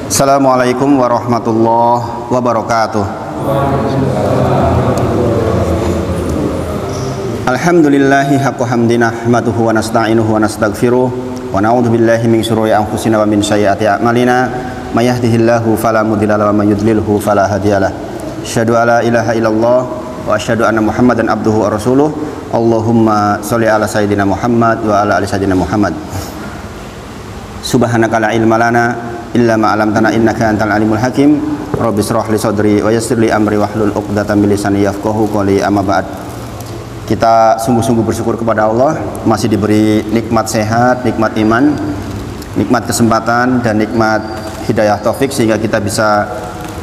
Assalamualaikum warahmatullahi wabarakatuh. Alhamdulillahi haqqa hamdi nahmaduhu wa nasta'inuhu wa nastaghfiruh wa na'udzu billahi min syururi anfusina wa min sayyiati a'malina may yahdihillahu fala mudilla lahu wa may yudlilhu fala hadiyalah. Asyhadu alla ilaha illallah wa asyhadu anna Muhammadan abduhu wa rasuluh. Allahumma sholli ala sayyidina Muhammad wa ala ali sayyidina Muhammad. Subhanaka la ilma lana illa ma 'allamtana innaka antal alimul hakim. Rabbi shrah li sadri wa yassir li amri wahlul 'uqdatam min lisani yafqahu qawli. Amma ba'd. Kita sungguh-sungguh bersyukur kepada Allah masih diberi nikmat sehat, nikmat iman, nikmat kesempatan dan nikmat hidayah taufik sehingga kita bisa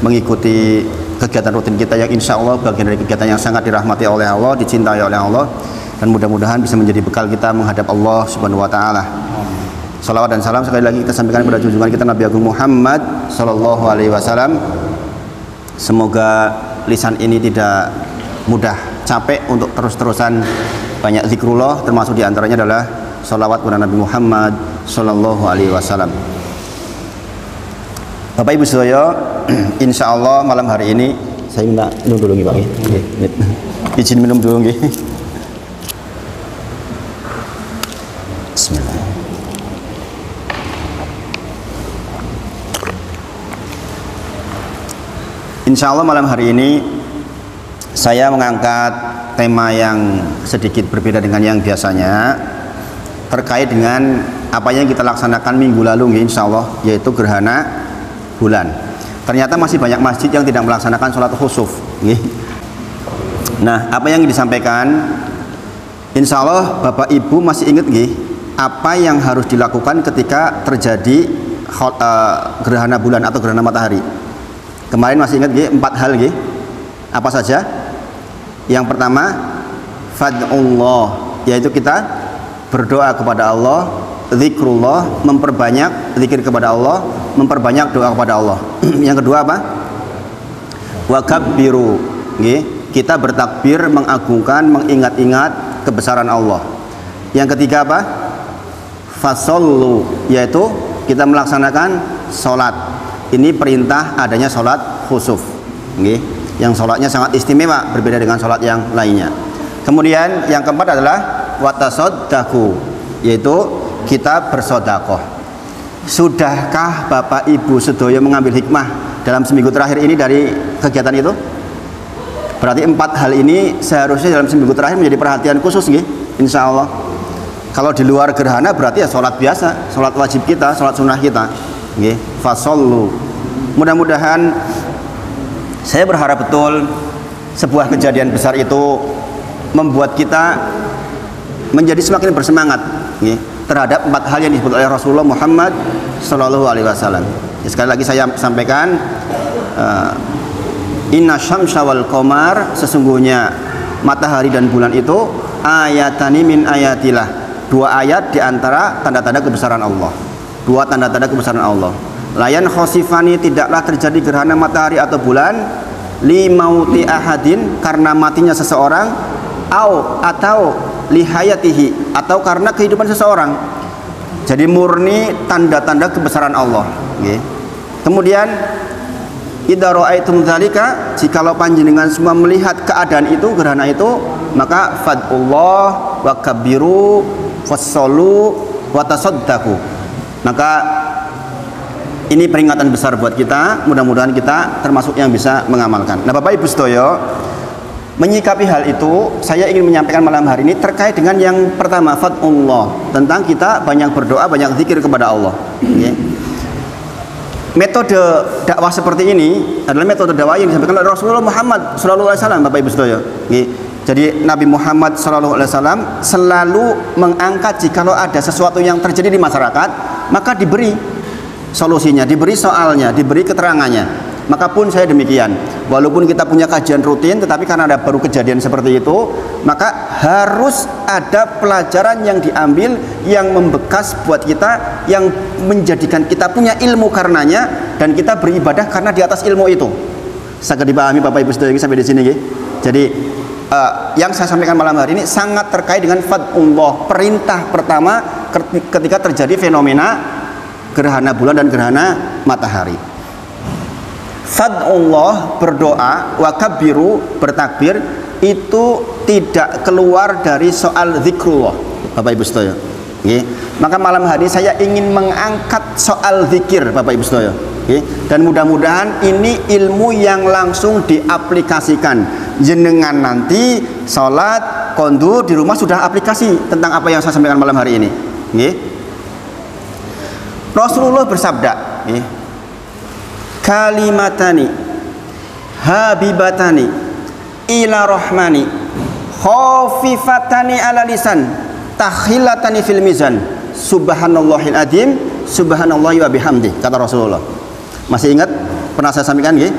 mengikuti kegiatan rutin kita yang insya Allah bagian dari kegiatan yang sangat dirahmati oleh Allah, dicintai oleh Allah, dan mudah-mudahan bisa menjadi bekal kita menghadap Allah Subhanahu wa taala. Salawat dan salam sekali lagi kita sampaikan kepada junjungan kita Nabi Agung Muhammad Sallallahu Alaihi Wasallam. Semoga lisan ini tidak mudah capek untuk terus-terusan banyak zikrullah, termasuk diantaranya adalah salawat kepada Nabi Muhammad Sallallahu Alaihi Wasallam. Bapak Ibu sedaya, insya Allah malam hari ini saya minta minum dulu nih Pak. Izin minum dulu nih. Bismillah. Insya Allah malam hari ini saya mengangkat tema yang sedikit berbeda dengan yang biasanya, terkait dengan apa yang kita laksanakan minggu lalu insya Allah, yaitu gerhana bulan. Ternyata masih banyak masjid yang tidak melaksanakan sholat khusuf. Nah, apa yang disampaikan, insya Allah Bapak Ibu masih ingat apa yang harus dilakukan ketika terjadi gerhana bulan atau gerhana matahari. Kemarin masih ingat 4 hal apa saja? Yang pertama, fad'ullah, yaitu kita berdoa kepada Allah, zikrullah, memperbanyak zikir kepada Allah, memperbanyak doa kepada Allah. Yang kedua apa? Wakabbiru, kita bertakbir, mengagungkan, mengingat-ingat kebesaran Allah. Yang ketiga apa? Fasollu, yaitu kita melaksanakan sholat. Ini perintah adanya sholat khusuf, yang sholatnya sangat istimewa, berbeda dengan sholat yang lainnya. Kemudian yang keempat adalah watasodaku, yaitu kita bersodakoh. Sudahkah Bapak Ibu sedaya mengambil hikmah dalam seminggu terakhir ini dari kegiatan itu? Berarti 4 hal ini seharusnya dalam seminggu terakhir menjadi perhatian khusus, insya Allah. Kalau di luar gerhana berarti ya sholat biasa, sholat wajib kita, sholat sunnah kita. Fasollu. Mudah-mudahan, saya berharap betul sebuah kejadian besar itu membuat kita menjadi semakin bersemangat terhadap 4 hal yang disebut oleh Rasulullah Muhammad Sallallahu Alaihi Wasallam. Sekali lagi saya sampaikan, inna syamsa wal qamar, sesungguhnya matahari dan bulan itu ayatani min ayatillah, 2 ayat diantara tanda-tanda kebesaran Allah. 2 tanda-tanda kebesaran Allah. Layan khosifani, tidaklah terjadi gerhana matahari atau bulan, li mauti ahadin, karena matinya seseorang, atau lihayatihi, atau karena kehidupan seseorang. Jadi murni tanda-tanda kebesaran Allah. Kemudian idza ra'aitum dzalika, jikalau panjenengan semua melihat keadaan itu, gerhana itu, maka fadullah wa kabbiru fassallu wa tasaddaqu. Maka ini peringatan besar buat kita, mudah-mudahan kita termasuk yang bisa mengamalkan. Nah Bapak Ibu sedaya, menyikapi hal itu saya ingin menyampaikan malam hari ini terkait dengan yang pertama, fadullah, tentang kita banyak berdoa, banyak zikir kepada Allah. Metode dakwah seperti ini adalah metode dakwah yang disampaikan oleh Rasulullah Muhammad Sallallahu Alaihi Wasallam, Bapak Ibu sedaya. Jadi Nabi Muhammad Sallallahu Alaihi Wasallam selalu mengangkat jikalau ada sesuatu yang terjadi di masyarakat, maka diberi solusinya, diberi soalnya, diberi keterangannya. Maka pun saya demikian, walaupun kita punya kajian rutin, tetapi karena ada baru kejadian seperti itu, maka harus ada pelajaran yang diambil, yang membekas buat kita, yang menjadikan kita punya ilmu karenanya, dan kita beribadah karena di atas ilmu itu. Sangat dipahami Bapak Ibu sedaya sampai di sini. Jadi yang saya sampaikan malam hari ini sangat terkait dengan fadullah, perintah pertama ketika terjadi fenomena gerhana bulan dan gerhana matahari. Fad'ullah, berdoa, wa kabbiru, bertakbir, itu tidak keluar dari soal zikrullah, Bapak Ibu sedaya. Nggih. Maka malam hari saya ingin mengangkat soal zikir, Bapak Ibu sedaya. Nggih. Dan mudah-mudahan ini ilmu yang langsung diaplikasikan. Jenengan nanti sholat kondur di rumah sudah aplikasi tentang apa yang saya sampaikan malam hari ini. Nggih. Rasulullah bersabda, nggih, kalimatani habibatani ila rahmani khafifatani ala lisan takhilatani fil mizan subhanallahil adzim subhanallahi wa bihamdi, kata Rasulullah. Masih ingat pernah saya sampaikan nggih?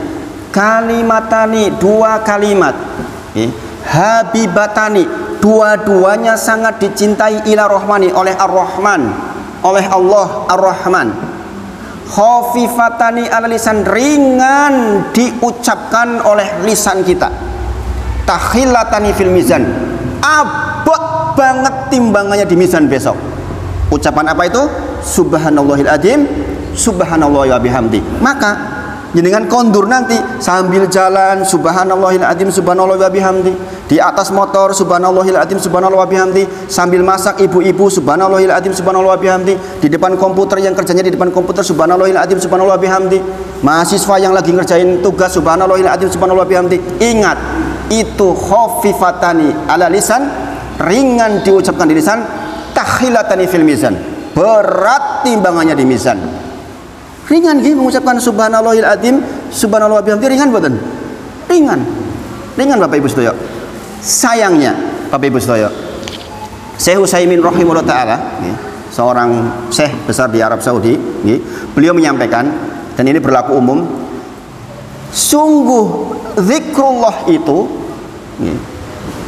Kalimatani, dua kalimat, nggih, habibatani, dua-duanya sangat dicintai ila rahmani, oleh Ar-Rahman, oleh Allah Ar-Rahman. Khafifatani ala lisan, ringan diucapkan oleh lisan kita. Takhilatani fil mizan, abot banget timbangannya di mizan besok. Ucapan apa itu? Subhanallahil adzim subhanallahi wa bihamdi. Maka jenengan kondur nanti sambil jalan subhanallahil adzim subhanallahi wa bihamdi, di atas motor subhanallahil adzim subhanallahi wa bihamdi, sambil masak ibu-ibu subhanallahil adzim subhanallahi wa bihamdi, di depan komputer yang kerjanya di depan komputer subhanallahil adzim subhanallahi wa bihamdi, mahasiswa yang lagi ngerjain tugas subhanallahil adzim subhanallahi wa bihamdi. Ingat, itu khafifatani ala lisan, ringan diucapkan di lisan, takhilatani fil mizan, berat timbangannya di mizan. Ringan gitu mengucapkan subhanallahil adzim subhanallahi wa bihamdi, ringan boten? Ringan. Ringan Bapak Ibu sedaya. Sayangnya Bapak Ibu sedaya, Syekh Utsaimin rahimahullah taala, seorang syekh besar di Arab Saudi, beliau menyampaikan, dan ini berlaku umum, sungguh zikrullah itu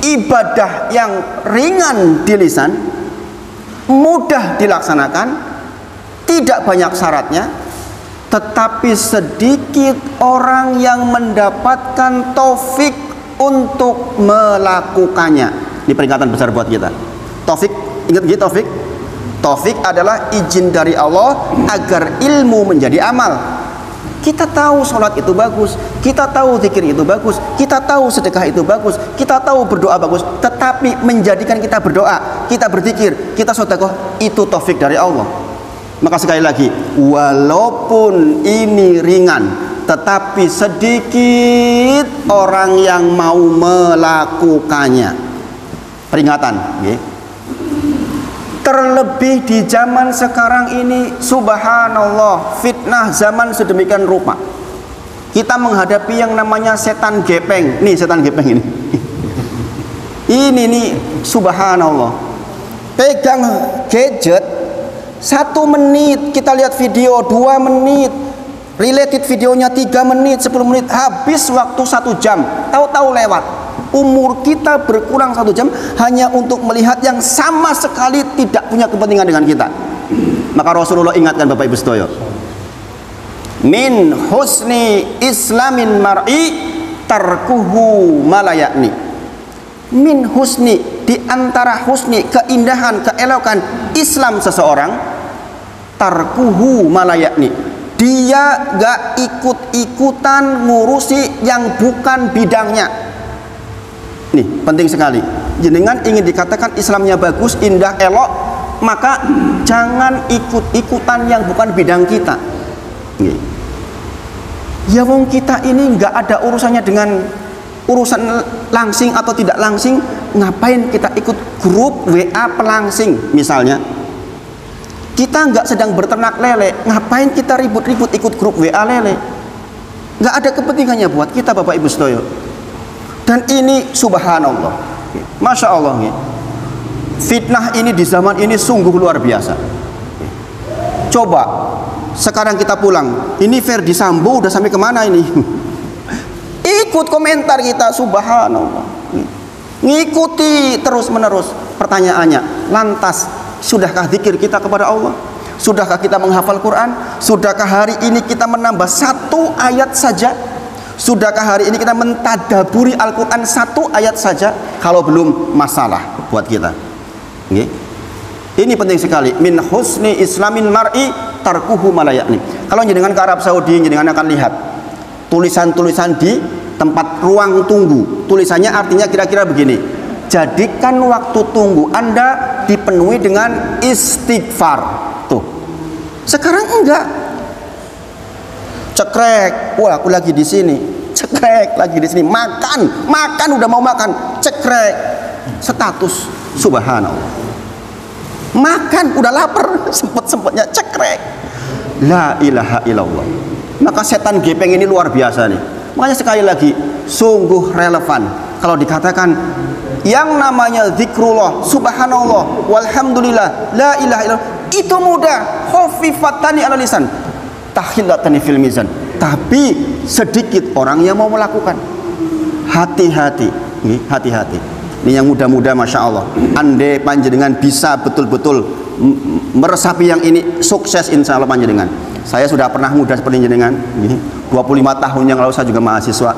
ibadah yang ringan di lisan, mudah dilaksanakan, tidak banyak syaratnya, tetapi sedikit orang yang mendapatkan taufik untuk melakukannya. Ini peringatan besar buat kita. Taufik, ingat gitu taufik? Taufik adalah izin dari Allah agar ilmu menjadi amal. Kita tahu sholat itu bagus, kita tahu zikir itu bagus, kita tahu sedekah itu bagus, kita tahu berdoa bagus, tetapi menjadikan kita berdoa, kita berzikir, kita sedekah, itu taufik dari Allah. Maka sekali lagi, walaupun ini ringan, tetapi sedikit orang yang mau melakukannya. Peringatan, terlebih di zaman sekarang ini, subhanallah, fitnah zaman sedemikian rupa. Kita menghadapi yang namanya setan gepeng. Nih setan gepeng ini. Ini nih, subhanallah. Pegang gadget 1 menit, kita lihat video 2 menit, related videonya 3 menit, 10 menit, habis waktu 1 jam, tahu-tahu lewat. Umur kita berkurang 1 jam hanya untuk melihat yang sama sekali tidak punya kepentingan dengan kita. Maka Rasulullah ingatkan Bapak Ibu sedaya, min husni islamin mar'i tarkuhu malayakni. Min husni, di antara husni, keindahan, keelokan Islam seseorang, tarkuhu malayakni, dia gak ikut-ikutan ngurusi yang bukan bidangnya. Nih penting sekali, jenengan ingin dikatakan Islamnya bagus, indah, elok, maka jangan ikut-ikutan yang bukan bidang kita. Ya wong kita ini gak ada urusannya dengan urusan langsing atau tidak langsing, ngapain kita ikut grup WA pelangsing misalnya? Kita nggak sedang berternak lele, ngapain kita ribut-ribut ikut grup WA lele? Nggak ada kepentingannya buat kita Bapak Ibu sedaya. Dan ini subhanallah, masya Allah, fitnah ini di zaman ini sungguh luar biasa. Coba sekarang kita pulang, ini Ferdi Sambo udah sampai kemana ini? Ikut komentar kita, subhanallah, ngikuti terus menerus. Pertanyaannya, lantas sudahkah zikir kita kepada Allah? Sudahkah kita menghafal Quran? Sudahkah hari ini kita menambah 1 ayat saja? Sudahkah hari ini kita mentadaburi Al-Quran 1 ayat saja? Kalau belum, masalah buat kita. Ini penting sekali. Min husni islamin mar'i tarkuhu malayakni. Kalau jenengan ke Arab Saudi, jenengan akan lihat tulisan-tulisan di tempat ruang tunggu. Tulisannya artinya kira-kira begini: jadikan waktu tunggu Anda dipenuhi dengan istighfar. Tuh. Sekarang enggak. Cekrek, wah aku lagi di sini. Cekrek, lagi di sini. Makan udah mau makan. Cekrek. Status, subhanallah. Makan udah lapar, sempet-sempetnya cekrek. La ilaha illallah. Maka setan gepeng ini luar biasa nih. Makanya sekali lagi, sungguh relevan kalau dikatakan yang namanya zikrullah, subhanallah, walhamdulillah, la ilaha illallah, itu mudah, khafifatani ala lisan, tahillatani fil mizan. Tapi sedikit orang yang mau melakukan. Hati-hati, hati-hati. Ini yang muda-muda, masya Allah. Andai panjenengan bisa betul-betul meresapi yang ini, sukses insya Allah panjenengan. Saya sudah pernah muda seperti jenengan, 25 tahun yang lalu saya juga mahasiswa.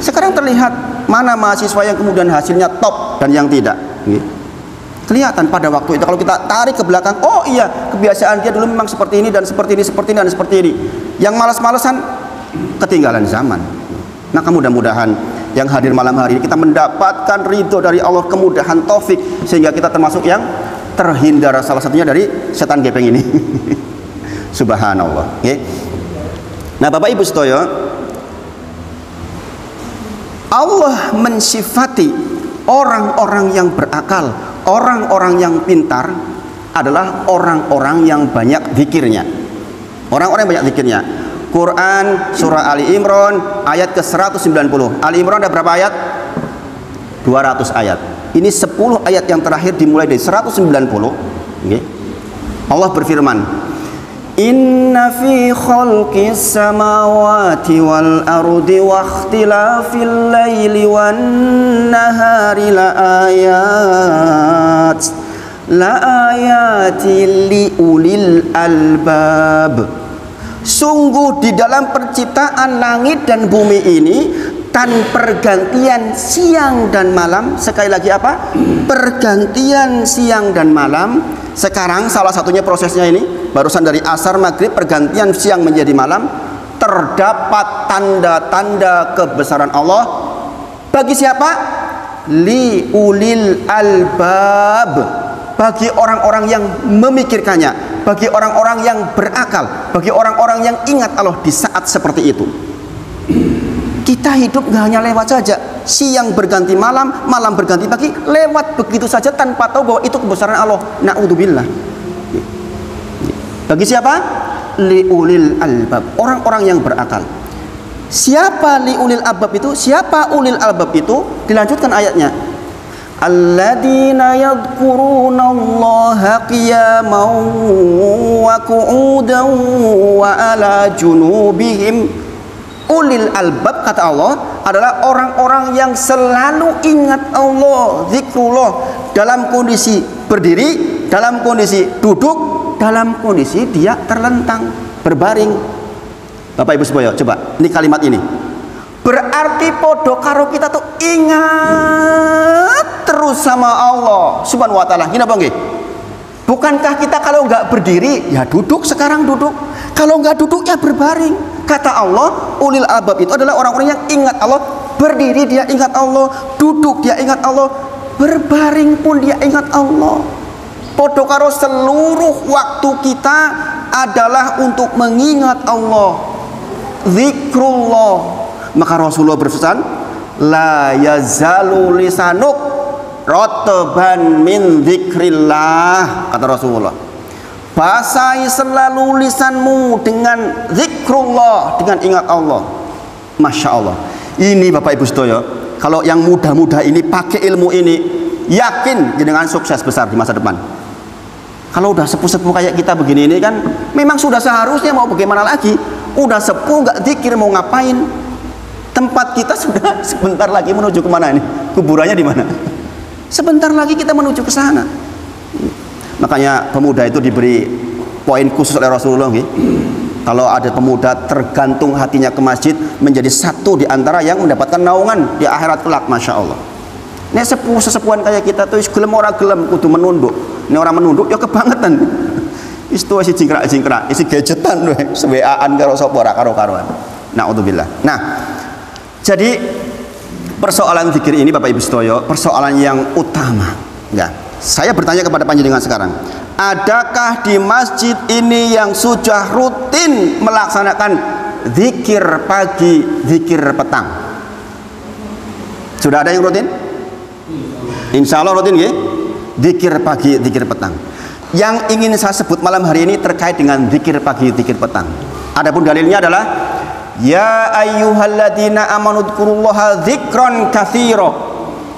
Sekarang terlihat mana mahasiswa yang kemudian hasilnya top dan yang tidak. Kelihatan pada waktu itu. Kalau kita tarik ke belakang, oh iya, kebiasaan dia dulu memang seperti ini dan seperti ini, seperti ini dan seperti ini. Yang malas-malesan ketinggalan zaman. Maka mudah-mudahan yang hadir malam hari ini kita mendapatkan ridho dari Allah, kemudahan, taufik, sehingga kita termasuk yang terhindar salah satunya dari setan gepeng ini. Subhanallah. Nah Bapak Ibu sedaya, Allah mensifati orang-orang yang berakal, orang-orang yang pintar adalah orang-orang yang banyak zikirnya. Orang-orang yang banyak zikirnya. Quran surah Ali Imran ayat ke-190. Ali Imran ada berapa ayat? 200 ayat. Ini 10 ayat yang terakhir dimulai dari 190. Allah berfirman, Inna fi khalqis samawati wal ardi wa ikhtilafil laili wan nahari la ayatin li ulil albab. Sungguh di dalam penciptaan langit dan bumi ini dan pergantian siang dan malam. Sekali lagi apa? Pergantian siang dan malam. Sekarang salah satunya prosesnya ini, barusan dari asar maghrib pergantian siang menjadi malam. Terdapat tanda-tanda kebesaran Allah. Bagi siapa? Li ulil albab. Bagi orang-orang yang memikirkannya, bagi orang-orang yang berakal, bagi orang-orang yang ingat Allah di saat seperti itu. Kita hidup gak hanya lewat saja, siang berganti malam, malam berganti pagi, lewat begitu saja tanpa tahu bahwa itu kebesaran Allah. Na'udzubillah. Bagi siapa? Liulil albab, orang-orang yang berakal. Siapa liulil albab itu? Siapa ulil albab itu? Dilanjutkan ayatnya. Alladzina yadhkuruna Allaha qiyaman wa qu'udan wa ala junubihim. Ulil albab, kata Allah, adalah orang-orang yang selalu ingat Allah, zikrullah, dalam kondisi berdiri, dalam kondisi duduk, dalam kondisi dia terlentang, berbaring. Bapak Ibu semuanya, coba ini kalimat ini. Berarti podo karo kita tuh ingat terus sama Allah Subhanahu wa taala. Gini apa nggih? Bukankah kita kalau nggak berdiri ya duduk, sekarang duduk. Kalau nggak duduk ya berbaring. Kata Allah, ulil albab itu adalah orang-orang yang ingat Allah. Berdiri dia ingat Allah, duduk dia ingat Allah, berbaring pun dia ingat Allah. Podo karo seluruh waktu kita adalah untuk mengingat Allah, zikrullah. Maka Rasulullah berpesan, la yazalu lisanuk rotoban min dzikrillah, kata Rasulullah. Basahi selalu lisanmu dengan zikrullah, dengan ingat Allah. Masya Allah. Ini Bapak Ibu sedaya, kalau yang muda-muda ini pakai ilmu ini, yakin dengan sukses besar di masa depan. Kalau udah sepuh-sepuh kayak kita begini ini kan, memang sudah seharusnya, mau bagaimana lagi? Udah sepuh nggak zikir mau ngapain? Tempat kita sudah sebentar lagi menuju kemana ini? Kuburannya di mana? Sebentar lagi kita menuju ke sana. Makanya pemuda itu diberi poin khusus oleh Rasulullah. Kalau ada pemuda tergantung hatinya ke masjid, menjadi satu di antara yang mendapatkan naungan di akhirat kelak. Masya Allah. Ini sesepuhan kayak kita tuh gelem ora gelem kudu menunduk. Ini orang menunduk ya kebangetan. Istu isi jingkrak-jingkrak, isi gadgetan lho, WA-an karo sapa ora karo-karuan. Naudzubillah. Nah, jadi persoalan zikir ini Bapak Ibu sedaya, persoalan yang utama. Ya. Saya bertanya kepada panjenengan sekarang, adakah di masjid ini yang sudah rutin melaksanakan zikir pagi, zikir petang? Sudah ada yang rutin? Insya Allah rutin ya? Zikir pagi, zikir petang. Yang ingin saya sebut malam hari ini terkait dengan zikir pagi, zikir petang. Adapun dalilnya adalah ya ayyuhalladzina amanu dzkurullaha dzikran katsira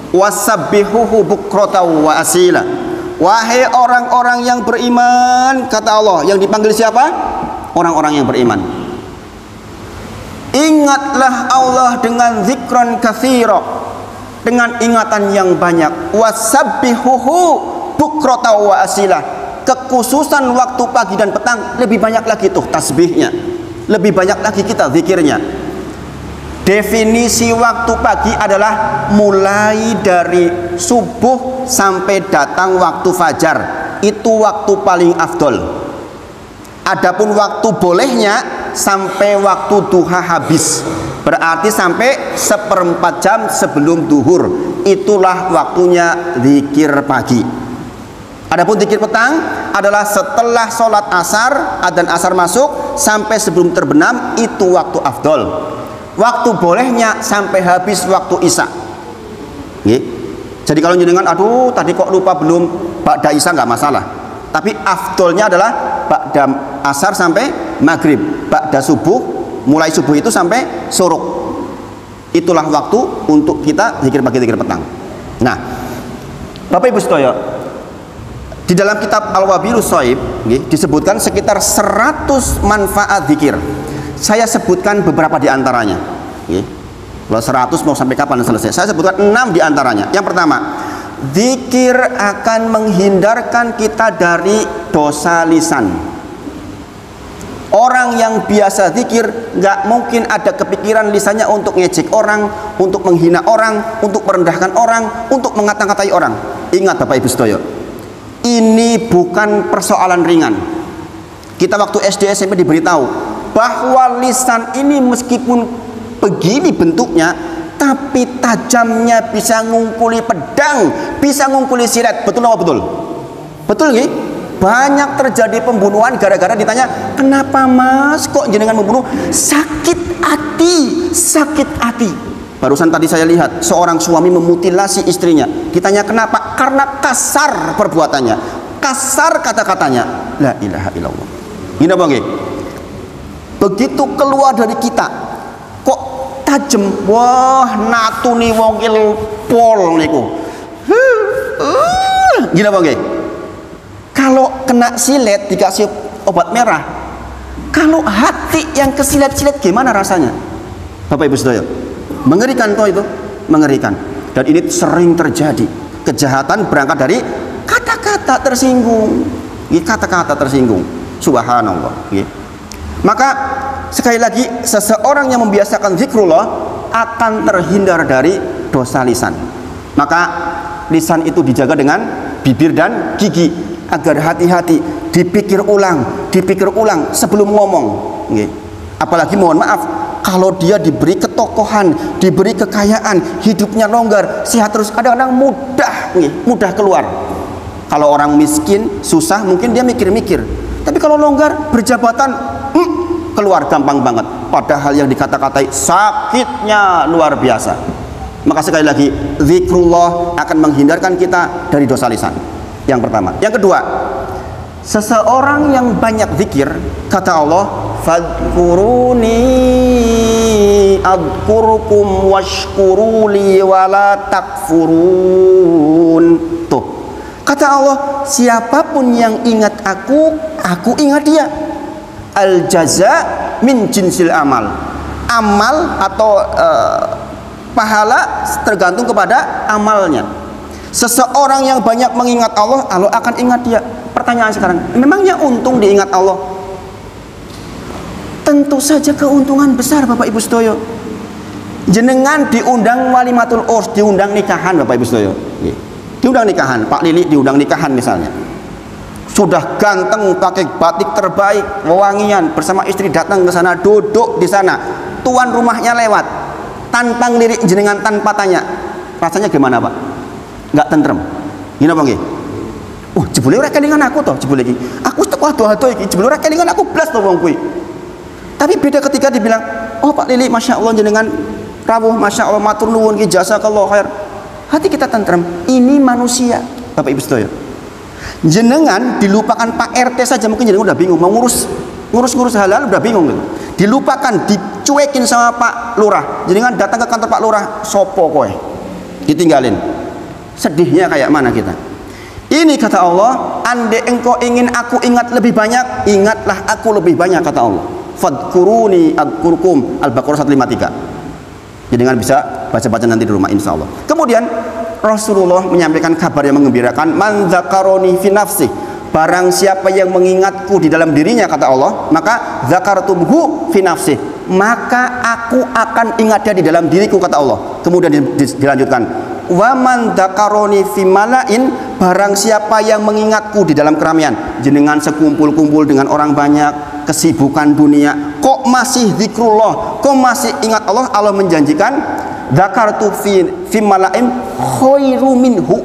wasabbihuhu bukratan wa asila. Wahai orang-orang yang beriman, kata Allah, yang dipanggil siapa? Orang-orang yang beriman. Ingatlah Allah dengan dzikran katsira, dengan ingatan yang banyak. Wasabbihuhu bukratan wa asila. Kekhususan waktu pagi dan petang lebih banyak lagi tuh tasbihnya, lebih banyak lagi kita zikirnya. Definisi waktu pagi adalah mulai dari subuh sampai datang waktu fajar, itu waktu paling afdol. Adapun waktu bolehnya sampai waktu duha habis, berarti sampai 1/4 jam sebelum duhur, itulah waktunya zikir pagi. Adapun zikir petang adalah setelah sholat asar, adzan asar masuk sampai sebelum terbenam, itu waktu afdol. Waktu bolehnya sampai habis waktu isya. Jadi kalau jenengan, aduh tadi kok lupa belum ba'da isya, nggak masalah. Tapi afdolnya adalah ba'da asar sampai maghrib, ba'da subuh, mulai subuh itu sampai suruk. Itulah waktu untuk kita zikir pagi, zikir petang. Nah, Bapak Ibu sedaya, di dalam kitab Al-Wabilus Shaib disebutkan sekitar 100 manfaat zikir. Saya sebutkan beberapa di antaranya. Kalau 100 mau sampai kapan selesai? Saya sebutkan 6 di antaranya. Yang pertama, zikir akan menghindarkan kita dari dosa lisan. Orang yang biasa zikir nggak mungkin ada kepikiran lisannya untuk ngejek orang, untuk menghina orang, untuk merendahkan orang, untuk mengata-ngatai orang. Ingat Bapak Ibu sedaya, ini bukan persoalan ringan. Kita waktu SD SMP diberitahu bahwa lisan ini meskipun begini bentuknya, tapi tajamnya bisa ngungkuli pedang, bisa ngungkuli silet. Betul apa betul? Betul nggih? Banyak terjadi pembunuhan gara-gara ditanya, kenapa mas kok jenengan membunuh? Sakit hati, sakit hati. Barusan tadi saya lihat seorang suami memutilasi istrinya. Ditanya kenapa? Karena kasar perbuatannya, kasar kata-katanya. La ilaha illallah. Gini bang, begitu keluar dari kita kok tajem. Wah, natuni wongil pol niku. Gini bang, kalau kena silet dikasih obat merah, kalau hati yang kesilet-silet gimana rasanya? Bapak Ibu sedaya, mengerikan toh itu, mengerikan. Dan ini sering terjadi. Kejahatan berangkat dari kata-kata tersinggung. Kata-kata tersinggung. Subhanallah. Maka sekali lagi, seseorang yang membiasakan zikrullah akan terhindar dari dosa lisan. Maka lisan itu dijaga dengan bibir dan gigi agar hati-hati, dipikir ulang sebelum ngomong. Apalagi mohon maaf, kalau dia diberi ketokohan, diberi kekayaan, hidupnya longgar, sehat terus, kadang-kadang mudah keluar. Kalau orang miskin, susah, mungkin dia mikir-mikir. Tapi kalau longgar, berjabatan, keluar gampang banget. Padahal yang dikata-katai sakitnya luar biasa. Maka sekali lagi, zikrullah akan menghindarkan kita dari dosa lisan. Yang pertama. Yang kedua, seseorang yang banyak zikir, kata Allah, fadkuruni adkurukum washkuruli wala takfurun. Tuh, kata Allah, siapapun yang ingat aku ingat dia. Al jaza min jinsil amal. Amal atau pahala tergantung kepada amalnya. Seseorang yang banyak mengingat Allah, Allah akan ingat dia. Pertanyaan sekarang, memangnya untung diingat Allah? Tentu saja keuntungan besar Bapak Ibu sedaya. Jenengan diundang walimatul urs, diundang nikahan Bapak Ibu sedaya. Diundang nikahan, Pak Lili diundang nikahan misalnya. sudah ganteng, pakai batik terbaik, wewangian, bersama istri datang ke sana, duduk di sana, tuan rumahnya lewat tanpa ngelirik jenengan, tanpa tanya, rasanya gimana Pak? Nggak tentrem. Gini apa nggih? Jebule ora kelingan aku toh, jebule iki. Aku teko ado-ado iki, jebule ora kelingan aku blas to wong kuwi. Tapi beda ketika dibilang, "Oh Pak Lili, Masya Allah jenengan rawuh, Masya Allah matur nuwun ki jazakallahu khair." Hati kita tentrem. Ini manusia, Bapak Ibu sedaya. Jenengan dilupakan Pak RT saja mungkin jenengan udah bingung mau ngurus hal-hal udah bingung gitu. Dilupakan, dicuekin sama Pak Lurah. Jenengan datang ke kantor Pak Lurah, sopo kowe? Ditinggalin. Sedihnya kayak mana kita? Ini kata Allah, andai engkau ingin aku ingat lebih banyak, ingatlah aku lebih banyak kata Allah. Fadkuruni adkurkum. Al-Baqarah 153. Jenengan bisa baca-baca nanti di rumah insyaallah. Kemudian Rasulullah menyampaikan kabar yang menggembirakan, man dzakaroni fi nafsi, barang siapa yang mengingatku di dalam dirinya kata Allah, maka dzakartuhu fi nafsi, maka aku akan ingat dia di dalam diriku kata Allah. Kemudian dilanjutkan, wa man dzakaroni fi malain, barang siapa yang mengingatku di dalam keramaian, jenengan sekumpul-kumpul dengan orang banyak, kesibukan dunia, kok masih zikrullah, kok masih ingat Allah, Allah menjanjikan dzakartu fi malain khairu minhu,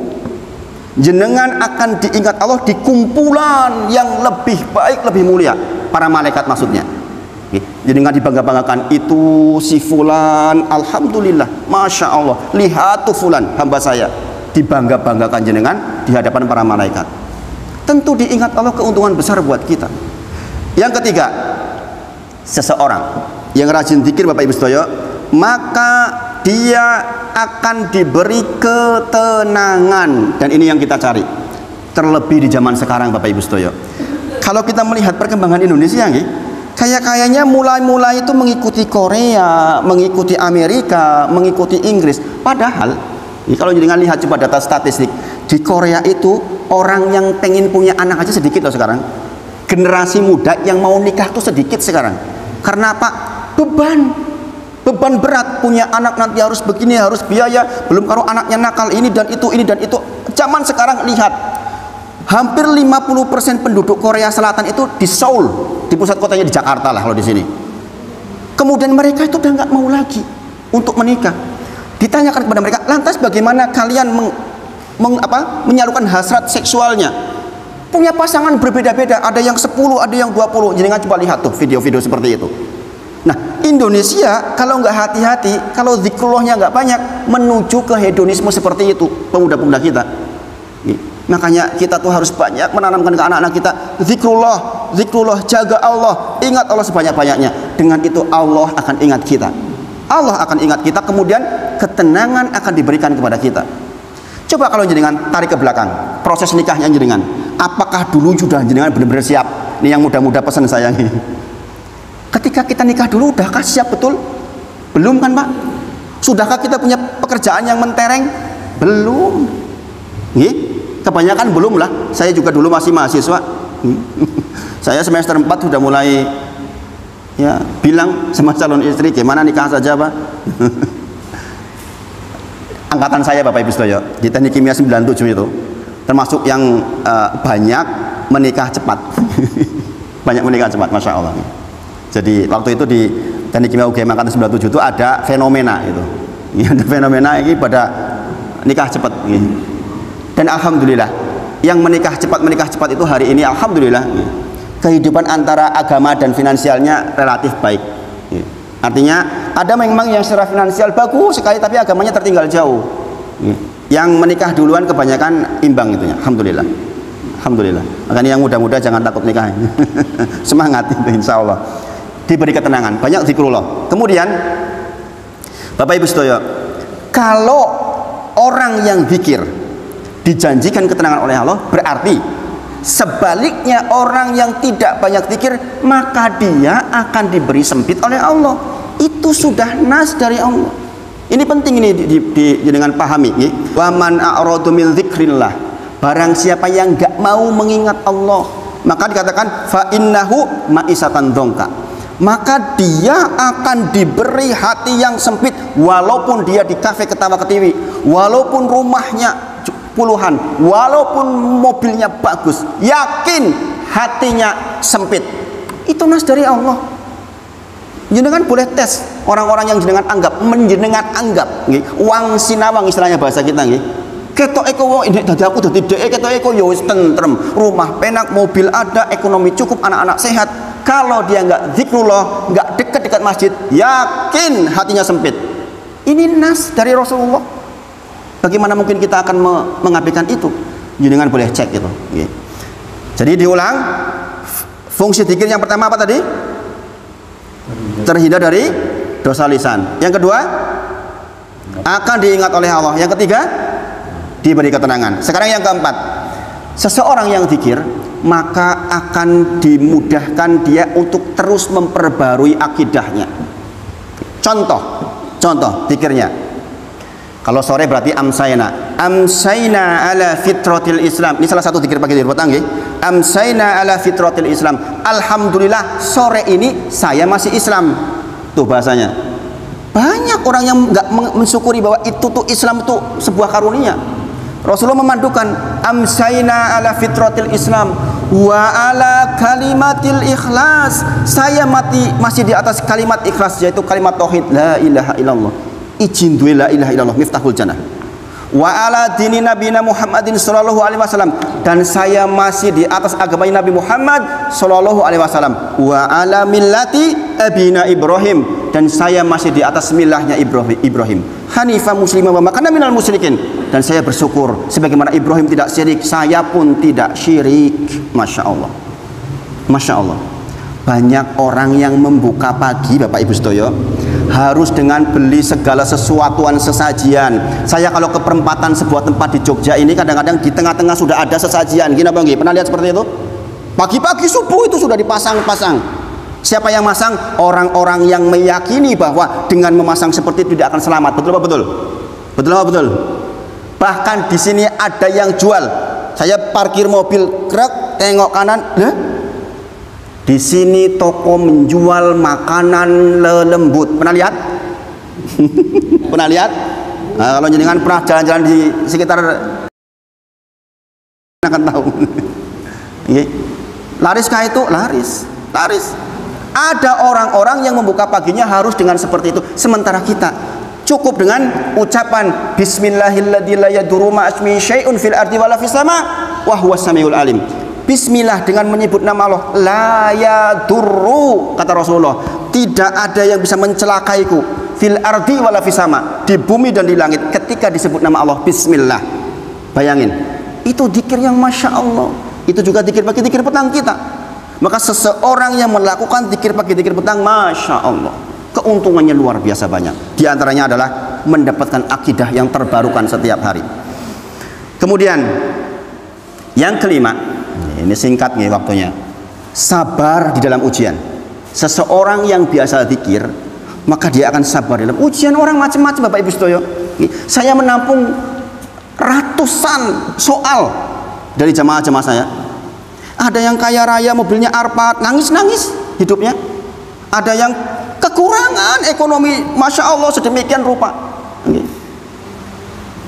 jenengan akan diingat Allah di kumpulan yang lebih baik, lebih mulia, para malaikat maksudnya. Jenengan dibangga-banggakan, itu si fulan, alhamdulillah, masya Allah, lihat tuh fulan hamba saya, dibangga-banggakan jenengan di hadapan para malaikat. Tentu diingat Allah keuntungan besar buat kita. Yang ketiga, seseorang yang rajin zikir Bapak Ibu sedaya, maka dia akan diberi ketenangan, dan ini yang kita cari terlebih di zaman sekarang Bapak Ibu sedaya. Kalau kita melihat perkembangan Indonesia nih, kayaknya mulai itu mengikuti Korea, mengikuti Amerika, mengikuti Inggris. Padahal kalau jangan lihat coba data statistik di Korea itu, orang yang pengen punya anak aja sedikit loh sekarang. Generasi muda yang mau nikah tuh sedikit sekarang. Karena apa? Beban berat, punya anak nanti harus begini, harus biaya, belum kalau anaknya nakal ini dan itu. Zaman sekarang lihat, hampir 50% penduduk Korea Selatan itu di Seoul, di pusat kotanya, di Jakarta lah kalau di sini. Kemudian mereka itu udah nggak mau lagi untuk menikah. Ditanyakan kepada mereka, lantas bagaimana kalian menyalurkan hasrat seksualnya? Punya pasangan berbeda-beda, ada yang 10, ada yang 20. Jadi coba lihat tuh video-video seperti itu. Nah, Indonesia kalau nggak hati-hati, kalau zikrullahnya nggak banyak, menuju ke hedonisme seperti itu pemuda-pemuda kita. Makanya kita tuh harus banyak menanamkan ke anak-anak kita zikrullah, jaga Allah, ingat Allah sebanyak-banyaknya. Dengan itu Allah akan ingat kita. Allah akan ingat kita, kemudian ketenangan akan diberikan kepada kita. Coba kalau jenengan tarik ke belakang proses nikahnya jenengan, apakah dulu sudah jenengan benar-benar siap? Ini yang muda-muda pesan saya nih. Ketika kita nikah dulu, udahkah siap betul? Belum kan Pak? Sudahkah kita punya pekerjaan yang mentereng? Belum. Nih, kebanyakan belum lah. Saya juga dulu masih mahasiswa. Saya semester 4 sudah mulai ya bilang sama calon istri, gimana nikah saja Pak? Angkatan saya Bapak Ibu sedaya di Teknik Kimia 97 itu termasuk yang banyak menikah cepat. Banyak menikah cepat, Masya Allah. Jadi waktu itu di Teknik Kimia UGM angkatan 97 itu ada fenomena itu. Ada fenomena ini pada nikah cepat. Dan alhamdulillah yang menikah cepat itu hari ini alhamdulillah kehidupan antara agama dan finansialnya relatif baik. Artinya ada memang yang secara finansial bagus sekali tapi agamanya tertinggal jauh. Yang menikah duluan kebanyakan imbang itunya. Alhamdulillah. Alhamdulillah. Makanya yang muda-muda jangan takut nikah. Semangat itu insya Allah. Diberi ketenangan, banyak zikrullah. Kemudian Bapak Ibu sedaya, kalau orang yang zikir dijanjikan ketenangan oleh Allah, berarti sebaliknya orang yang tidak banyak zikir, maka dia akan diberi sempit oleh Allah. Itu sudah nas dari Allah. Ini penting ini dengan pahami. Wa man a'radu min dzikrillah, barang siapa yang enggak mau mengingat Allah, maka dikatakan fa innahu ma'isatan dzonka, maka dia akan diberi hati yang sempit. Walaupun dia di kafe ketawa ketiwi, walaupun rumahnya puluhan, walaupun mobilnya bagus, yakin hatinya sempit. Itu nas dari Allah. Jenengan boleh tes orang-orang yang jenengan anggap, nggih, wang sinawang istilahnya bahasa kita nggih. Ketok eko wong ini dadi aku dadi dhek, ketok eko ya wis tentrem, rumah penak, mobil ada, ekonomi cukup, anak-anak sehat. Kalau dia enggak zikrullah, enggak dekat-dekat masjid, yakin hatinya sempit. Ini nas dari Rasulullah. Bagaimana mungkin kita akan mengabaikan itu? Jenengan boleh cek itu. Nggih. Jadi diulang, fungsi zikir yang pertama apa tadi? Terhindar dari dosa lisan. Yang kedua, akan diingat oleh Allah. Yang ketiga, diberi ketenangan. Sekarang yang keempat, seseorang yang zikir maka akan dimudahkan dia untuk terus memperbarui akidahnya. Contoh zikirnya. Kalau sore berarti amsayna ala fitratil Islam. Ini salah satu zikir pagi di petang nggih. Amsayna ala fitratil Islam. Alhamdulillah sore ini saya masih Islam. Tuh bahasanya. Banyak orang yang enggak mensyukuri bahwa itu tuh Islam itu sebuah karunia. Rasulullah memandukan amsayna ala fitratil Islam wa ala kalimatil ikhlas. Saya masih di atas kalimat ikhlas, yaitu kalimat tauhid la ilaha illallah. Izin duwe la ilaha illallah miftahul jannah. Wa ala dini nabiyina Muhammadin sallallahu alaihi wasallam, dan saya masih di atas agama Nabi Muhammad sallallahu alaihi wasallam. Wa ala millati abina Ibrahim, dan saya masih di atas milahnya Ibrahim. Hanifah muslimah wa makana minal musyrikin, dan saya bersyukur sebagaimana Ibrahim tidak syirik, saya pun tidak syirik. Masya Allah. Masya Allah. Banyak orang yang membuka pagi, Bapak Ibu Sedoyo, harus dengan beli segala sesuatuan sesajian. Saya kalau ke perempatan sebuah tempat di Jogja ini, kadang-kadang di tengah-tengah sudah ada sesajian. Gini apa nggih? Pernah lihat seperti itu? Pagi-pagi subuh itu sudah dipasang-pasang. Siapa yang masang? Orang-orang yang meyakini bahwa dengan memasang seperti itu tidak akan selamat. Betul apa betul? Betul apa betul? Bahkan di sini ada yang jual. Saya parkir mobil, krek, tengok kanan, di sini toko menjual makanan lembut. Pernah lihat? Pernah lihat? Nah, kalau jenengan pernah jalan-jalan di sekitar akan tahu. Lariskah itu? Laris. Ada orang-orang yang membuka paginya harus dengan seperti itu. Sementara kita cukup dengan ucapan Bismillahilladzi la yadurru ma'asmihi syai'un fil ardi wala fis sama wa huwas samiul alim. Bismillah, dengan menyebut nama Allah, la yadurru, kata Rasulullah, tidak ada yang bisa mencelakaiku fil ardi wala fis sama, di bumi dan di langit, ketika disebut nama Allah bismillah. Bayangin, itu zikir yang masya Allah. Itu juga zikir pagi, zikir petang kita. Maka seseorang yang melakukan zikir pagi, zikir petang, masya Allah, keuntungannya luar biasa banyak. Di antaranya adalah mendapatkan akidah yang terbarukan setiap hari. Kemudian yang kelima, ini singkat nih waktunya, sabar di dalam ujian. Seseorang yang biasa zikir, maka dia akan sabar dalam ujian orang macam-macam, Bapak Ibu Sedoyo. Saya menampung ratusan soal dari jamaah-jamaah saya. Ada yang kaya raya, mobilnya Alphard, nangis-nangis hidupnya. Ada yang kekurangan ekonomi, masya Allah sedemikian rupa.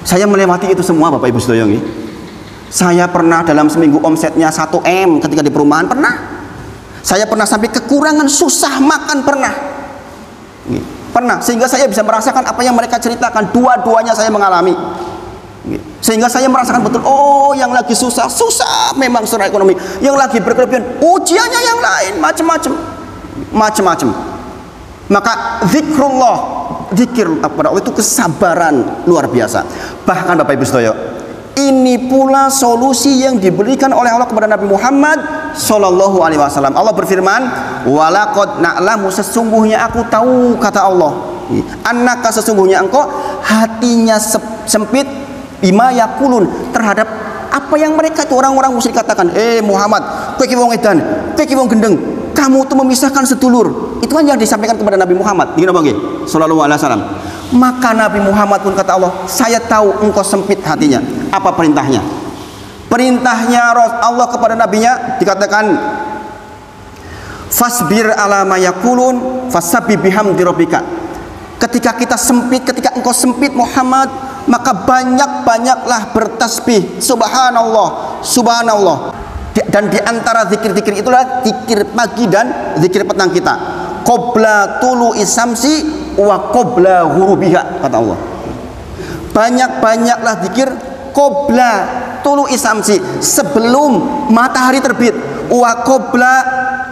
Saya melewati itu semua, Bapak Ibu Sedoyo. Saya pernah dalam seminggu omsetnya 1 M ketika di perumahan, pernah. Saya pernah sampai kekurangan, susah makan, pernah. Sehingga saya bisa merasakan apa yang mereka ceritakan. Dua-duanya saya mengalami. Sehingga saya merasakan betul, oh yang lagi susah memang secara ekonomi, yang lagi berkelebihan ujiannya yang lain, macam-macam. Maka zikrullah, zikir kepada Allah itu kesabaran luar biasa. Bahkan Bapak Ibu Sedoyo, ini pula solusi yang diberikan oleh Allah kepada Nabi Muhammad sallallahu alaihi wasallam. Allah berfirman, "Walaqad na'lamu, sesungguhnya aku tahu," kata Allah, "annaka, sesungguhnya engkau hatinya sempit bima yakulun, terhadap apa yang mereka itu orang-orang musyrik katakan. Muhammad, kowe iki wong edan, kowe iki wong gendeng, kamu tuh memisahkan sedulur." Itu kan yang disampaikan kepada Nabi Muhammad, gini apa nggih? Sallallahu alaihi wasallam. Maka Nabi Muhammad pun kata Allah, saya tahu engkau sempit hatinya. Apa perintahnya? Perintahnya Allah kepada nabinya dikatakan, fasbir ala ma yakulun fasabbih bihamdi rabbika. Ketika kita sempit, ketika engkau sempit Muhammad, maka banyak-banyaklah bertasbih, subhanallah, subhanallah. Dan di antara zikir-zikir itulah zikir pagi dan zikir petang kita. Qabla tulu'i samsi wa qabla ghurubiha, kata Allah. Banyak-banyaklah zikir qabla tulu'i samsi, sebelum matahari terbit, wa qabla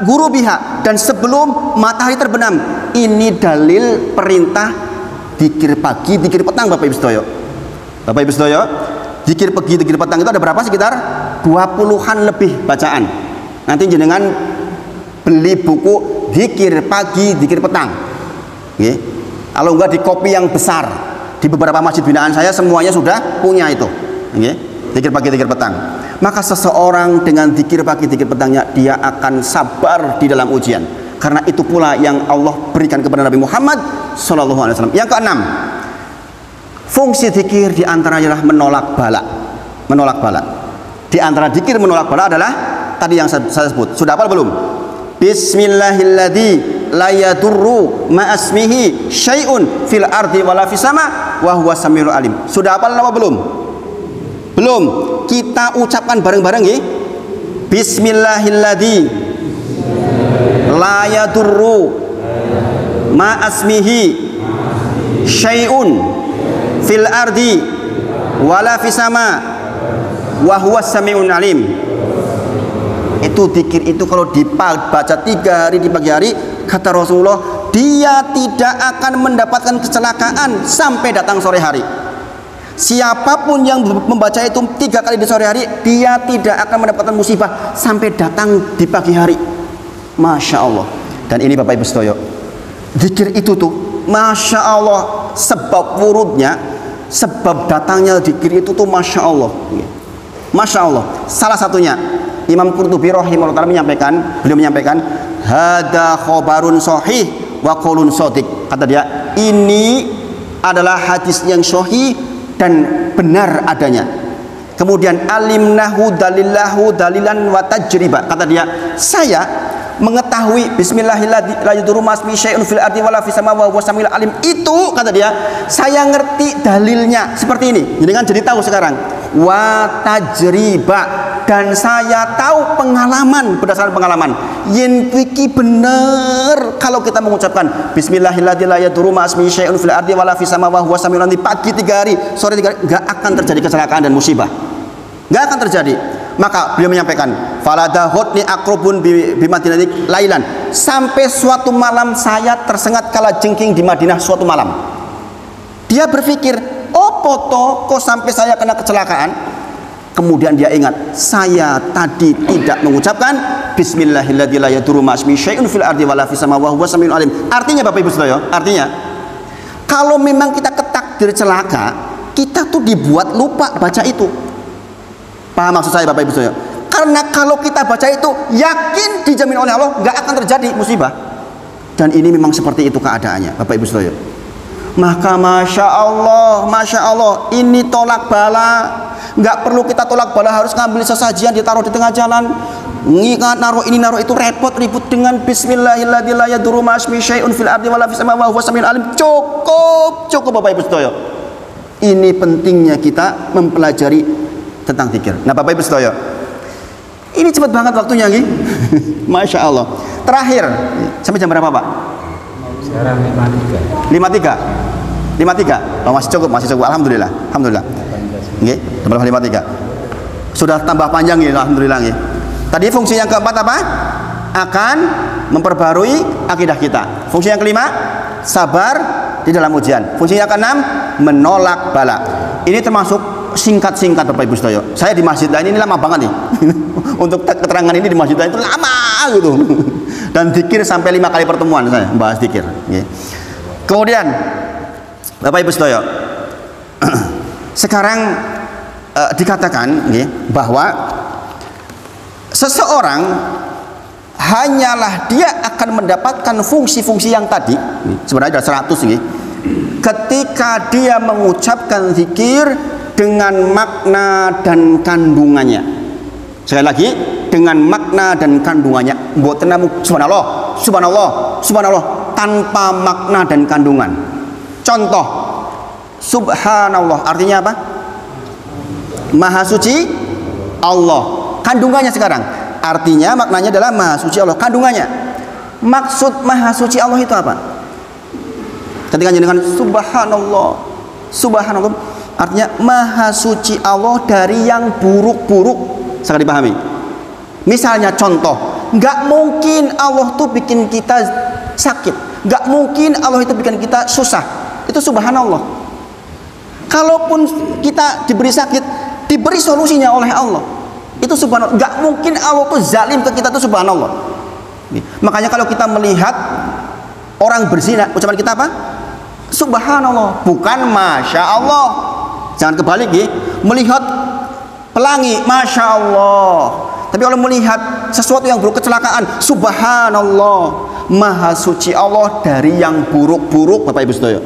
ghurubiha, dan sebelum matahari terbenam. Ini dalil perintah zikir pagi, zikir petang, Bapak Ibu sedaya. Bapak Ibu sedaya, zikir pagi, zikir petang itu ada berapa? Sekitar 20-an lebih bacaan. Nanti jenengan beli buku zikir pagi, zikir petang. Nggih. Kalau enggak di kopi yang besar, di beberapa masjid binaan saya semuanya sudah punya itu. Nggih. Zikir pagi, zikir petang. Maka seseorang dengan zikir pagi, zikir petangnya, dia akan sabar di dalam ujian. Karena itu pula yang Allah berikan kepada Nabi Muhammad SAW. Yang keenam, fungsi zikir diantaranya adalah menolak bala. Menolak bala. Di antara zikir menolak bala adalah tadi yang saya sebut. Sudah hafal belum? Bismillahilladzi la yadurru ma'asmihi syai'un fil ardi wala fis sama wa huwas samiul alim. Sudah hafal apa belum? Belum. Kita ucapkan bareng-bareng nggih. Bismillahilladzi la yadurru ma'asmihi syai'un fil ardi wala fis sama wa huwas samiul alim. Itu zikir itu kalau dibaca 3 hari di pagi hari, kata Rasulullah, dia tidak akan mendapatkan kecelakaan sampai datang sore hari. Siapapun yang membaca itu 3 kali di sore hari, dia tidak akan mendapatkan musibah sampai datang di pagi hari. Masya Allah. Dan ini Bapak Ibu sedaya, zikir itu tuh Masya Allah, sebab wurudnya, sebab datangnya zikir itu tuh Masya Allah. Masya Allah. Salah satunya Imam Qurtubi rahimahullah menyampaikan, beliau menyampaikan, hada khobarun sahih wa qaulun shadiq. Kata dia, ini adalah hadis yang sahih dan benar adanya. Kemudian alimnahu dalillahu dalilan wa tajriba. Kata dia, saya mengetahui bismillahirrahmanirrahim la yadurru ma'asmi syai'un fil ardi wala fis sama wa huwas samiul alim. Itu kata dia, saya ngerti dalilnya seperti ini. Jadi kan jadi tahu sekarang. Wa tajriba, dan saya tahu pengalaman, berdasarkan pengalaman. Yen iki bener kalau kita mengucapkan bismillahirrahmanirrahim la yadurru ma'asmi syai'un fil ardi wala fis sama wa huwas samiul alim pagi 3 hari, sore 3 hari, enggak akan terjadi kecelakaan dan musibah. Enggak akan terjadi. Maka beliau menyampaikan, faladahutni akrobun bimadinati lailan, sampai suatu malam saya tersengat kala jengking di Madinah suatu malam. Dia berpikir, opo to kok sampai saya kena kecelakaan? Kemudian dia ingat, saya tadi tidak mengucapkan bismillahirrahmanirrahim la yadurru ma'asmi syai'un fil ardi wala fis sama wa huwas samiul alim. Artinya Bapak Ibu sedaya, artinya kalau memang kita ketakdir celaka, kita tuh dibuat lupa baca itu. Paham maksud saya Bapak Ibu sedaya? Karena kalau kita baca itu, yakin dijamin oleh Allah nggak akan terjadi musibah. Dan ini memang seperti itu keadaannya Bapak Ibu sedaya. Maka Masya Allah, ini tolak bala. Nggak perlu kita tolak bala harus ngambil sesajian ditaruh di tengah jalan, ngingat naruh ini naruh itu, repot ribut dengan bismillahirrahmanirrahim la yadurru ma'asmi syai'un fil ardi wala fis sama wa huwas samiul alim. Cukup Bapak Ibu sedaya. Ini pentingnya kita mempelajari tentang zikir. Nah Bapak Ibu sedaya, ini cepat banget waktunya nggih. Masya Allah. Terakhir, sampai jam berapa Pak? Sekarang 53. 53. Oh, masih cukup. Alhamdulillah. Nggih, 53. Sudah tambah panjang nggih, alhamdulillah nggih. Tadi fungsi yang keempat apa? Akan memperbarui akidah kita. Fungsi yang kelima, sabar di dalam ujian. Fungsi yang keenam, menolak bala. Ini termasuk singkat-singkat Bapak Ibu sedaya. Saya di masjid lain ini lama banget nih. Untuk keterangan ini di masjid lain itu lama gitu. Dan zikir sampai 5 kali pertemuan saya membahas zikir. Kemudian Bapak Ibu sedaya, sekarang dikatakan bahwa seseorang hanyalah dia akan mendapatkan fungsi-fungsi yang tadi, sebenarnya ada 100 ketika dia mengucapkan zikir dengan makna dan kandungannya. Sekali lagi, dengan makna dan kandungannya. Mboten namung subhanallah tanpa makna dan kandungan. Contoh, Subhanallah artinya apa? Maha suci Allah. Kandungannya sekarang, artinya maknanya adalah maha suci Allah. Kandungannya, maksud maha suci Allah itu apa? Ketika jenengan subhanallah, subhanallah artinya maha suci Allah dari yang buruk-buruk. Sangat dipahami. Misalnya contoh, nggak mungkin Allah tuh bikin kita sakit, nggak mungkin Allah itu bikin kita susah. Itu subhanallah. Kalaupun kita diberi sakit, diberi solusinya oleh Allah. Itu subhanallah. Nggak mungkin Allah tuh zalim ke kita, itu subhanallah. Makanya kalau kita melihat orang berzina, ucapan kita apa? Subhanallah, bukan masya Allah. Jangan kebalik ya. Melihat pelangi, masya Allah. Tapi kalau melihat sesuatu yang buruk, kecelakaan, subhanallah, maha suci Allah dari yang buruk-buruk, Bapak Ibu Saudara.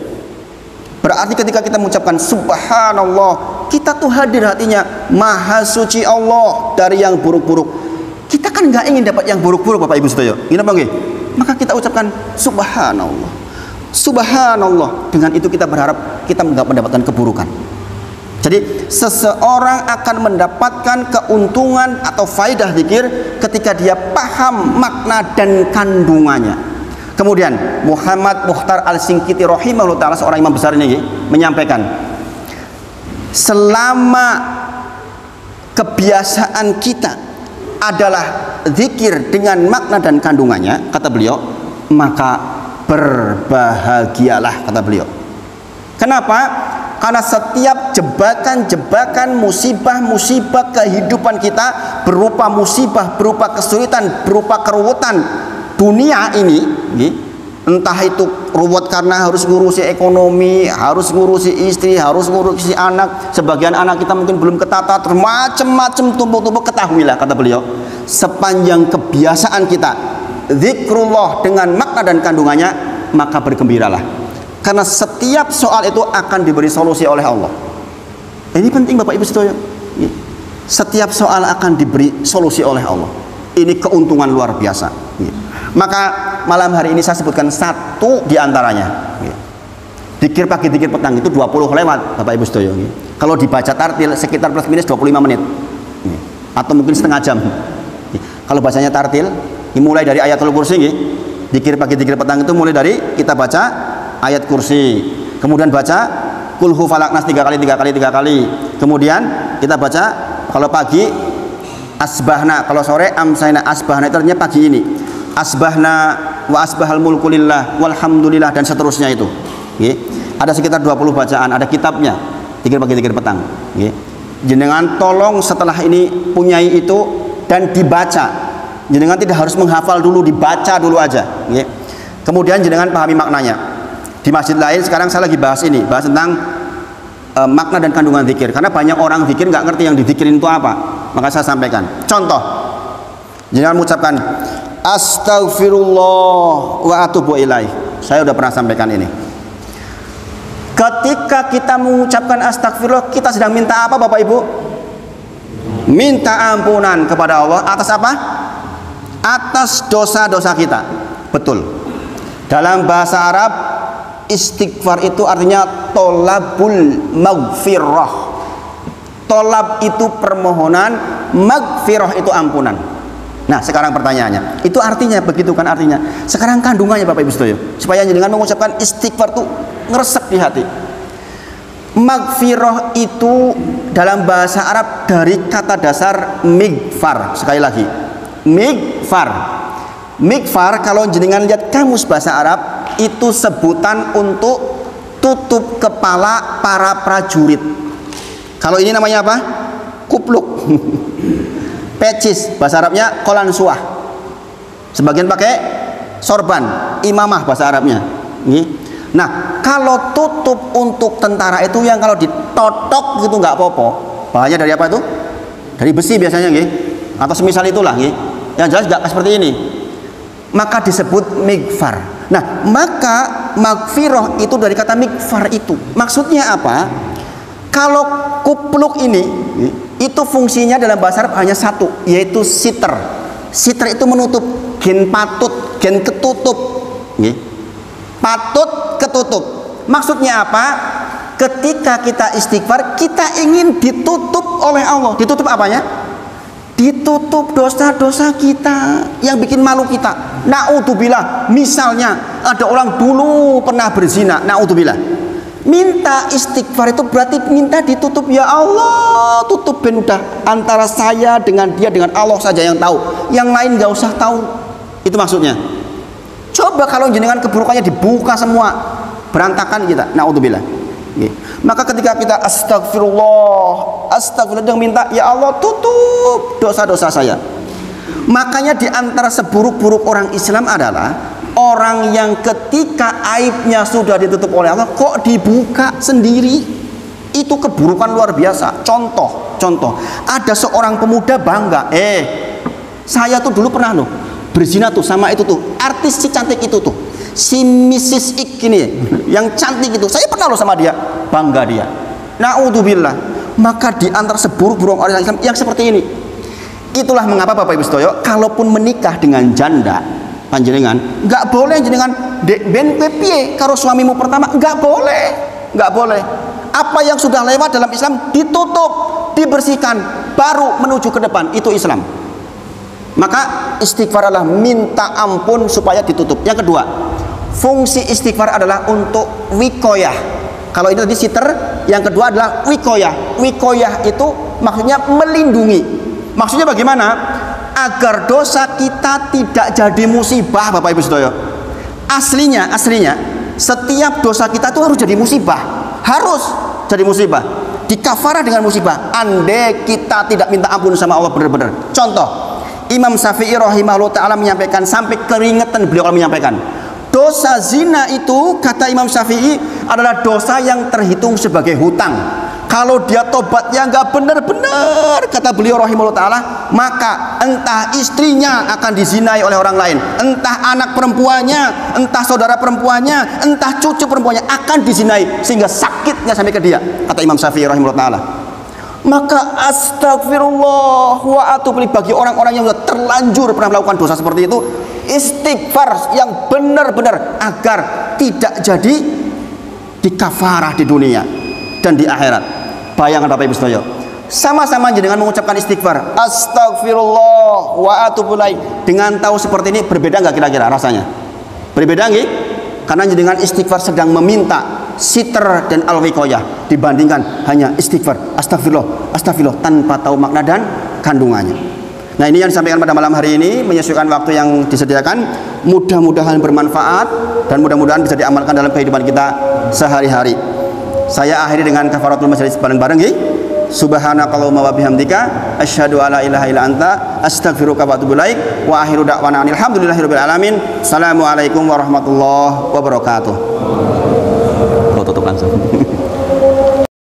Berarti ketika kita mengucapkan subhanallah, kita tuh hadir hatinya, maha suci Allah dari yang buruk-buruk. Kita kan nggak ingin dapat yang buruk-buruk, Bapak Ibu Saudara. Ini apa nggih? Maka kita ucapkan subhanallah, subhanallah. Dengan itu kita berharap kita nggak mendapatkan keburukan. Jadi seseorang akan mendapatkan keuntungan atau faidah zikir ketika dia paham makna dan kandungannya. Kemudian Muhammad Mukhtar Al-Singkiti rahimahullah ta'ala, seorang imam besar ini menyampaikan, selama kebiasaan kita adalah zikir dengan makna dan kandungannya, kata beliau, maka berbahagialah, kata beliau. Kenapa? Karena setiap jebakan-jebakan, musibah-musibah kehidupan kita, berupa musibah, berupa kesulitan, berupa keruwetan dunia ini, entah itu ruwet karena harus ngurusi ekonomi, harus ngurusi istri, harus ngurusi anak. Sebagian anak kita mungkin belum ketata, macam-macam tumpuk-tumpuk. Ketahuilah, kata beliau, sepanjang kebiasaan kita zikrullah dengan makna dan kandungannya, maka bergembiralah. Karena setiap soal itu akan diberi solusi oleh Allah. Ini penting Bapak Ibu Saudara. Setiap soal akan diberi solusi oleh Allah. Ini keuntungan luar biasa. Maka malam hari ini saya sebutkan satu di antaranya. Dikir pagi, dikir petang itu 20 lewat, Bapak Ibu Saudara. Kalau dibaca tartil sekitar plus minus 25 menit. Atau mungkin setengah jam. Kalau bacanya tartil, dimulai dari ayatul kursi. Dikir pagi, dikir petang itu mulai dari kita baca ayat kursi, kemudian baca kulhu falak nas 3 kali, kemudian kita baca kalau pagi asbahna, kalau sore amsayna. Asbahna itu artinya pagi ini, asbahna wa asbahal mulku lillah walhamdulillah, dan seterusnya itu. Ada sekitar 20 bacaan, ada kitabnya, dikir pagi, dikir petang. Jenengan tolong setelah ini punyai itu dan dibaca. Jenengan tidak harus menghafal dulu, dibaca dulu aja. Kemudian jenengan pahami maknanya. Di masjid lain sekarang saya lagi bahas tentang makna dan kandungan zikir, karena banyak orang zikir nggak ngerti yang dizikirin itu apa. Maka saya sampaikan contoh, jangan mengucapkan astaghfirullah wa atubu ilaih. Saya udah pernah sampaikan ini. Ketika kita mengucapkan astagfirullah, kita sedang minta apa, Bapak Ibu? Minta ampunan kepada Allah atas apa? Atas dosa-dosa kita. Betul. Dalam bahasa Arab, istighfar itu artinya tolabul maghfirah. Tolab itu permohonan, maghfirah itu ampunan. Nah sekarang pertanyaannya, itu artinya begitu kan artinya. Sekarang kandungannya Bapak Ibu Saudara, supaya dengan mengucapkan istighfar itu ngeresep di hati. Maghfirah itu dalam bahasa Arab dari kata dasar migfar. Sekali lagi, migfar. Migfar kalau jenengan lihat kamus bahasa Arab, itu sebutan untuk tutup kepala para prajurit. Kalau ini namanya apa? Kupluk. Pecis, bahasa Arabnya kolansuah. Sebagian pakai sorban, imamah bahasa Arabnya. Nah, kalau tutup untuk tentara itu yang kalau ditotok gitu nggak apa-apa. Bahannya dari apa itu? Dari besi biasanya, atau semisal itulah. Yang jelas nggak seperti ini. Maka disebut migfar. Nah, maka maghfirah itu dari kata migfar itu. Maksudnya apa? Kalau kupluk ini itu fungsinya dalam bahasa Arab hanya satu, yaitu siter. Siter itu menutup, gen patut, gen ketutup. Patut ketutup. Maksudnya apa? ketika kita istighfar, kita ingin ditutup oleh Allah. Ditutup apanya? Ditutup dosa-dosa kita yang bikin malu kita. Na'udzubillah, misalnya ada orang dulu pernah berzina, na'udzubillah. Minta istighfar itu berarti minta ditutup. Ya Allah, tutup ben udah antara saya dengan dia, dengan Allah saja yang tahu, yang lain gak usah tahu. Itu maksudnya. Coba kalau jenengan keburukannya dibuka semua, berantakan kita, na'udzubillah. Maka ketika kita astagfirullah dan minta, ya Allah tutup dosa-dosa saya. Makanya di antara seburuk-buruk orang Islam adalah orang yang ketika aibnya sudah ditutup oleh Allah kok dibuka sendiri. Itu keburukan luar biasa. Contoh, ada seorang pemuda bangga, saya tuh dulu pernah loh berzina tuh sama itu tuh artis si cantik itu tuh, si Mrs. Ik ini yang cantik itu, saya pernah loh sama dia, bangga dia. Na'udzubillah. Maka di antara seburuk-buruk orang Islam yang seperti ini. Itulah mengapa Bapak Ibu sedaya, kalaupun menikah dengan janda panjenengan, nggak boleh jenengan ben piye karo suamimu pertama, nggak boleh. Apa yang sudah lewat dalam Islam ditutup, dibersihkan, baru menuju ke depan. Itu Islam. Maka istighfar adalah minta ampun supaya ditutup. Yang kedua, fungsi istighfar adalah untuk wikoyah. Kalau ini tadi sitter, yang kedua adalah wikoyah. Wikoyah itu maksudnya melindungi. Maksudnya bagaimana? Agar dosa kita tidak jadi musibah, Bapak Ibu sedaya. Aslinya setiap dosa kita itu harus jadi musibah. Harus jadi musibah. Dikafarah dengan musibah. Andai kita tidak minta ampun sama Allah benar-benar. Contoh, Imam Syafi'i rahimahullah ta'ala menyampaikan, sampai keringetan beliau kalau menyampaikan, dosa zina itu kata Imam Syafi'i adalah dosa yang terhitung sebagai hutang. Kalau dia tobatnya nggak benar-benar, kata beliau rahimahullah ta'ala, maka entah istrinya akan dizinai oleh orang lain, entah anak perempuannya, entah saudara perempuannya, entah cucu perempuannya akan dizinai, sehingga sakitnya sampai ke dia, kata Imam Syafi'i rahimahullah ta'ala. Maka astagfirullah wa atubu ilaih, bagi orang-orang yang sudah terlanjur pernah melakukan dosa seperti itu, istighfar yang benar-benar agar tidak jadi dikafarah di dunia dan di akhirat. Bayangkan Bapak Ibu sedaya, sama-sama dengan mengucapkan istighfar astagfirullah wa atubu ilaih, dengan tahu seperti ini, berbeda nggak kira-kira rasanya? Berbeda nggih? Karena dengan istighfar sedang meminta sitr dan al-wiqayah dibandingkan hanya istighfar astagfirullah tanpa tahu makna dan kandungannya. Nah, ini yang disampaikan pada malam hari ini, menyesuaikan waktu yang disediakan. Mudah-mudahan bermanfaat dan mudah-mudahan bisa diamalkan dalam kehidupan kita sehari-hari. Saya akhiri dengan kafaratul majelis bareng-bareng nggih. Subhanakallahumma wa bihamdika asyhadu alla ilaha illa anta astaghfiruka wa atubu ilaik wa akhiru da'wana alhamdulillahirabbil alamin. Assalamualaikum warahmatullahi wabarakatuh.